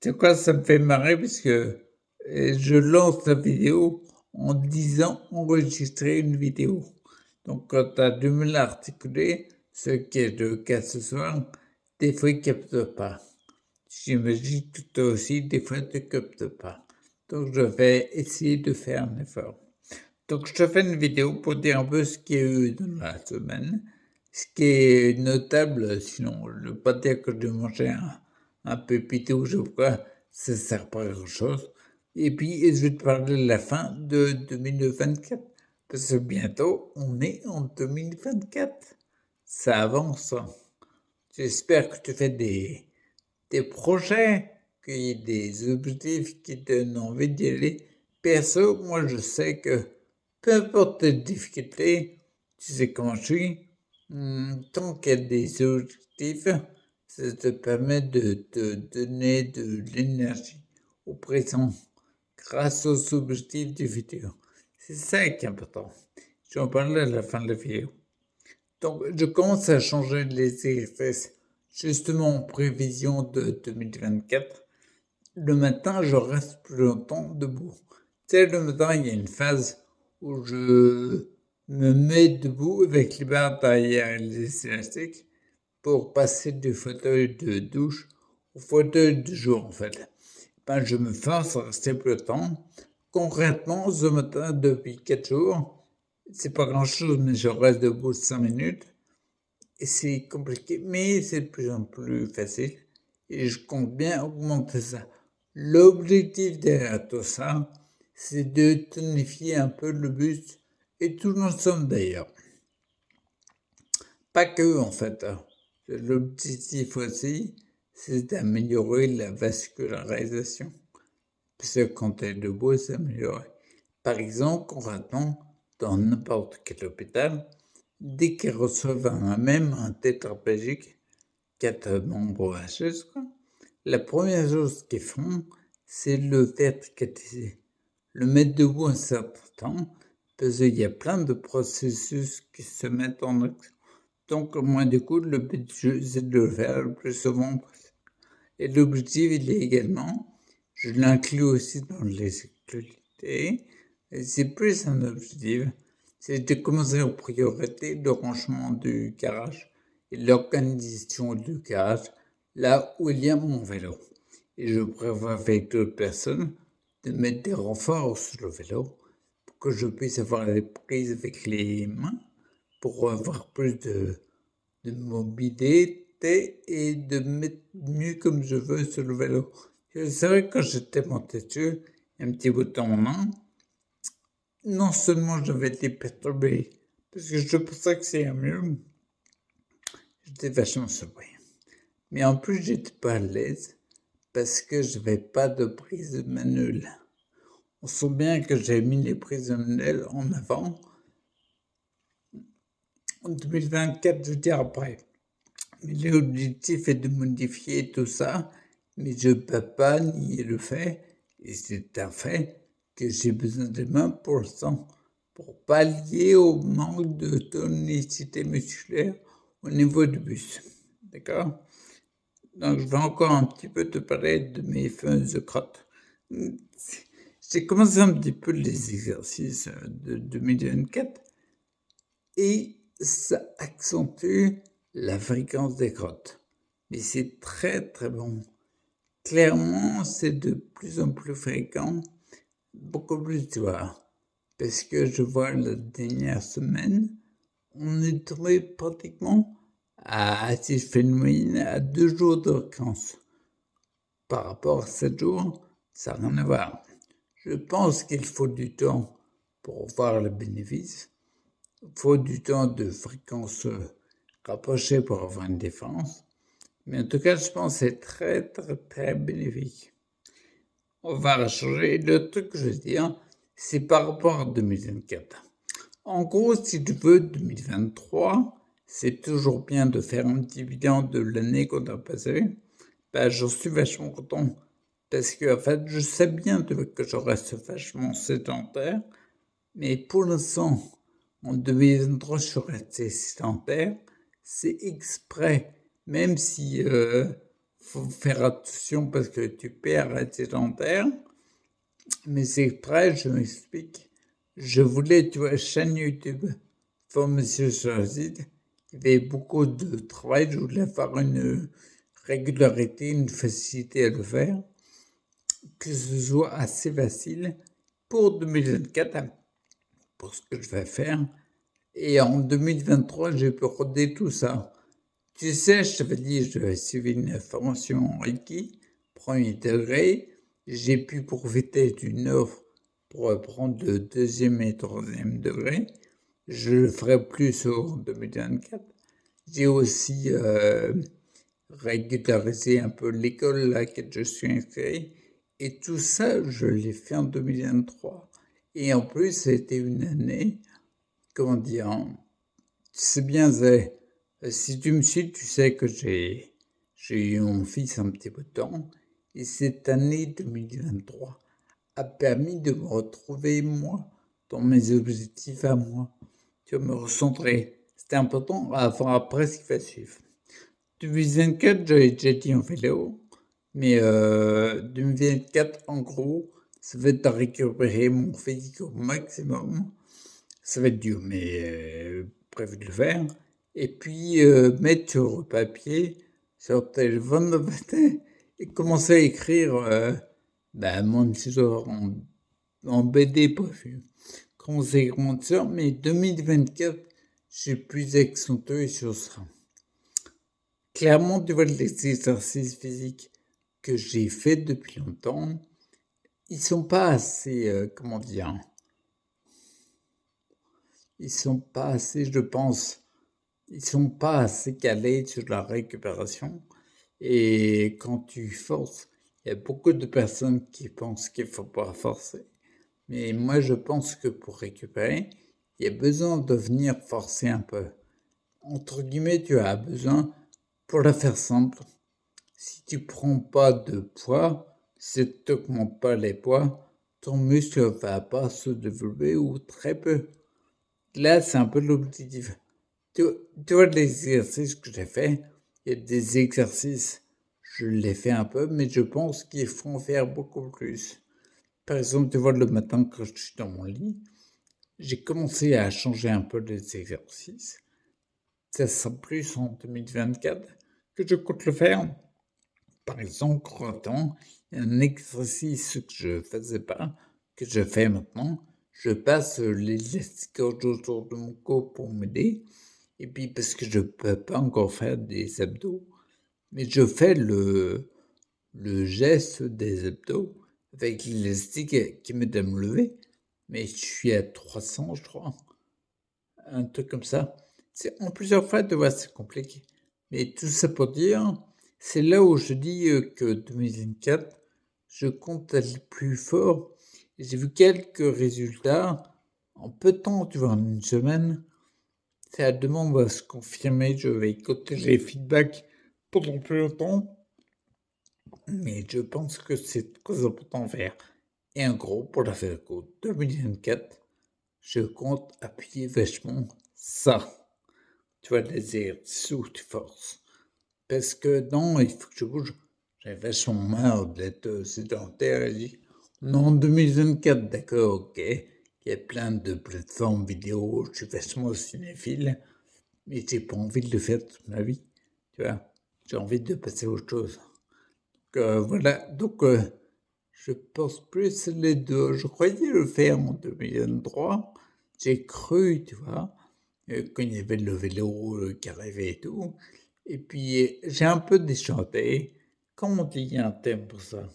Tu sais quoi? Ça me fait marrer parce que, je lance la vidéo en disant enregistrer une vidéo. Donc quand tu as du mal à articuler, ce qui est le cas ce soir, des fois il capte pas. J'imagine que toi aussi, des fois tu captes pas. Donc je vais essayer de faire un effort. Donc je te fais une vidéo pour dire un peu ce qu'il y a eu dans la semaine. Ce qui est notable, sinon je ne veux pas dire que je mangeais un pépito ou je sais pas, ça sert pas à grand chose. Et puis je vais te parler de la fin de 2024. Parce que bientôt, on est en 2024. Ça avance, hein. J'espère que tu fais des projets, qu'il y ait des objectifs qui te donnent envie d'y aller. Perso, moi, je sais que peu importe tes difficultés, tu sais comment je suis, tant qu'il y a des objectifs, ça te permet de te donner de l'énergie au présent grâce aux objectifs du futur. C'est ça qui est important. Je vais en parler à la fin de la vidéo. Donc, je commence à changer les exercices justement en prévision de 2024. Le matin, je reste plus longtemps debout. Tu sais, le matin, il y a une phase où je me mets debout avec les barres derrière les élastiques pour passer du fauteuil de douche au fauteuil de jour, en fait. Ben, je me force à rester plus longtemps. Concrètement, ce matin, depuis 4 jours, c'est pas grand chose, mais je reste debout 5 minutes. Et c'est compliqué, mais c'est de plus en plus facile. Et je compte bien augmenter ça. L'objectif derrière tout ça, c'est de tonifier un peu le buste et tout l'ensemble d'ailleurs. Pas que en fait, hein. L'objectif aussi, c'est d'améliorer la vascularisation. Parce que quand tu es debout, c'est amélioré. Par exemple, concrètement, dans n'importe quel hôpital, dès qu'ils reçoivent même un tétraplégique, 4 membres HSE, quoi, la première chose qu'ils font, c'est le verticaliser, le mettre debout un certain temps, parce qu'il y a plein de processus qui se mettent en action. Donc, moi, du coup, le but du jeu, c'est de le faire le plus souvent possible. Et l'objectif, il est également, je l'inclus aussi dans les activités, et c'est plus un objectif, c'est de commencer en priorité le rangement du garage et l'organisation du garage, là où il y a mon vélo. Et je prévois avec d'autres personnes de mettre des renforts sur le vélo pour que je puisse avoir les prises avec les mains, pour avoir plus de mobilité et de mettre mieux comme je veux sur le vélo. C'est vrai que quand j'étais monté dessus, un petit bout de main, non seulement j'avais été perturbé, parce que je pensais que c'est mieux, j'étais vachement surpris. Mais en plus, j'étais pas à l'aise parce que je n'avais pas de prise manuelle. On sent bien que j'ai mis les prises manuelles en avant. En 2024, je veux dire après. Mais l'objectif est de modifier tout ça, mais je ne peux pas nier le fait, et c'est un fait, que j'ai besoin de mains pour l'instant, pour pallier au manque de tonicité musculaire au niveau du buste. D'accord? Donc, je vais encore un petit peu te parler de mes fameuses crottes. J'ai commencé un petit peu les exercices de 2024 et ça accentue la fréquence des crottes. Mais c'est très très bon. Clairement, c'est de plus en plus fréquent, beaucoup plus, tu vois. Parce que je vois la dernière semaine, on est tombé pratiquement à, si je fais une moyenne, à 2 jours de vacances. Par rapport à 7 jours, ça n'a rien à voir. Je pense qu'il faut du temps pour voir le bénéfice. Il faut du temps de fréquence rapprochée pour avoir une différence. Mais en tout cas, je pense que c'est très, très, très bénéfique. On va changer. Le truc que je veux dire, c'est par rapport à 2024. En gros, si tu veux, 2023, c'est toujours bien de faire un petit bilan de l'année qu'on a passée. Ben, j'en suis vachement content. Parce que, en fait, je sais bien que je reste vachement sédentaire. Mais pour l'instant, en 2023, je suis resté sédentaire. C'est exprès. Même si faut faire attention parce que tu perds tes dentaires. Mais c'est exprès, je m'explique. Je voulais, tu vois, chaîne YouTube pour Monsieur Chazid. Il y avait beaucoup de travail, je voulais avoir une régularité, une facilité à le faire, que ce soit assez facile pour 2024, pour ce que je vais faire. Et en 2023, j'ai pu roder tout ça. Tu sais, je t'avais dit, je suivi une formation en Reiki, premier degré. J'ai pu profiter d'une offre pour apprendre le deuxième et troisième degré. Je le ferai plus en 2024. J'ai aussi régularisé un peu l'école à laquelle je suis inscrit. Et tout ça, je l'ai fait en 2023. Et en plus, c'était une année, comment dire, c'est bien, si tu me suis, tu sais que j'ai eu mon fils un petit peu de temps. Et cette année 2023 a permis de me retrouver, moi, dans mes objectifs à moi. Tu vas me recentrer. C'était important avant, après ce qui va suivre. 2024, j'avais déjà dit en vélo, mais 2024, en gros, ça va être de récupérer mon physique au maximum. Ça va être dur, mais prévu de le faire. Et puis, mettre sur le papier, sur le téléphone le matin, et commencer à écrire mon histoire en BD prévu. Commencer à écrire mon histoire, mais 2024, j'ai plus accentué sur ça. Clairement, tu vois, les exercices physiques que j'ai fait depuis longtemps, ils sont pas assez, comment dire, ils sont pas assez, je pense, ils sont pas assez calés sur la récupération. Et quand tu forces, il y a beaucoup de personnes qui pensent qu'il faut pas forcer. Mais moi, je pense que pour récupérer, il y a besoin de venir forcer un peu. Entre guillemets, tu as besoin, pour la faire simple, si tu prends pas de poids, si tu n'augmentes pas les poids, ton muscle va pas se développer ou très peu. Là, c'est un peu l'objectif. Tu vois les exercices que j'ai fait, il y a des exercices, je les fais un peu, mais je pense qu'il faut en faire beaucoup plus. Par exemple, tu vois, le matin, quand je suis dans mon lit, j'ai commencé à changer un peu les exercices. Ça sera plus en 2024 que je compte le faire. Par exemple, crois-t-on, il y a un exercice que je faisais pas, que je fais maintenant. Je passe l'élastique autour de mon corps pour m'aider. Et puis, parce que je peux pas encore faire des abdos, mais je fais le geste des abdos avec l'élastique qui m'aide à me lever. Mais je suis à 300, je crois. Un truc comme ça. C'est en plusieurs fois, tu vois, c'est compliqué. Mais tout ça pour dire, c'est là où je dis que 2024, je compte aller plus fort. Et j'ai vu quelques résultats en peu de temps, tu vois, en une semaine. La demande va se confirmer, je vais écouter les feedbacks pendant plus longtemps. Mais je pense que c'est très important à faire. Et en gros, pour la faire courte, 2024, je compte appuyer vachement ça. Tu vois, les exercices où tu forces. Parce que non, il faut que je bouge. J'ai vachement marre d'être sédentaire et dit non, 2024, d'accord, ok. Il y a plein de plateformes vidéo, je suis vachement cinéphile, mais j'ai pas envie de le faire toute ma vie. Tu vois, j'ai envie de passer à autre chose. Voilà, donc je pense plus les deux. Je croyais le faire en 2023. J'ai cru, tu vois, quand il y avait le vélo qui arrivait et tout. Et puis, j'ai un peu déchanté. Comment on dit un thème pour ça?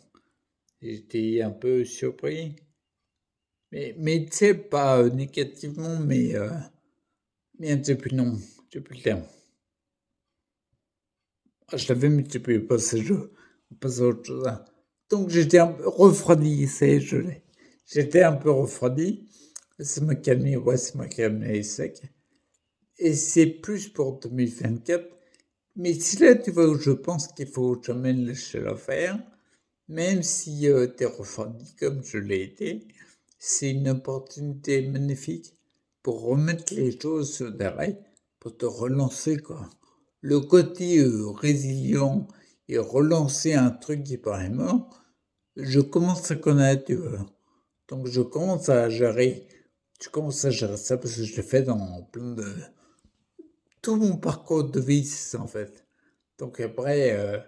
J'étais un peu surpris. Mais tu sais, pas négativement, mais un petit peu non. J'ai plus le terme. Ah, je l'avais, mais tu peux pas ce jeu. On passe à autre chose, hein. Donc j'étais un peu refroidi, c'est je l'ai. J'étais un peu refroidi. Ça m'a calmé, ouais, ça m'a calmé sec. Et c'est plus pour 2024. Mais c'est là, tu vois, où je pense qu'il faut jamais lâcher l'affaire. Même si t'es refroidi comme je l'ai été, c'est une opportunité magnifique pour remettre les choses sur des rails, pour te relancer, quoi. Le côté résilient et relancer un truc qui paraît mort, je commence à connaître, tu vois? Donc je commence à gérer ça parce que je l'ai fait dans plein de tout mon parcours de vie, c'est ça, en fait. Donc après,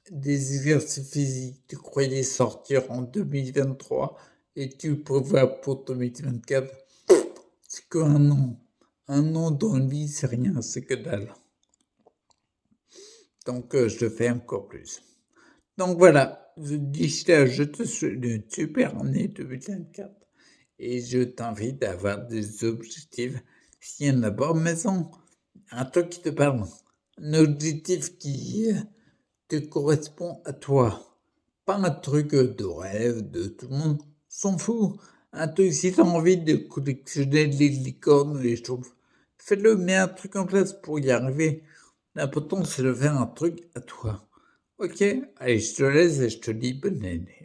des exercices physiques, tu croyais sortir en 2023 et tu prévois pour 2024, c'est qu'un an. Un an dans une vie, c'est rien, c'est que dalle. Donc je le fais encore plus. Donc voilà, d'ici là, je te souhaite une super année 2024 et je t'invite à avoir des objectifs. S'il y en a pas, mais non, un truc qui te parle, un objectif qui te correspond à toi. Pas un truc de rêve de tout le monde, s'en fout. Un truc, si tu as envie de collectionner les licornes, les chauves, fais-le, mets un truc en place pour y arriver. L'important, c'est de faire un truc à toi. Ok, allez, je te laisse et je te dis bonne année.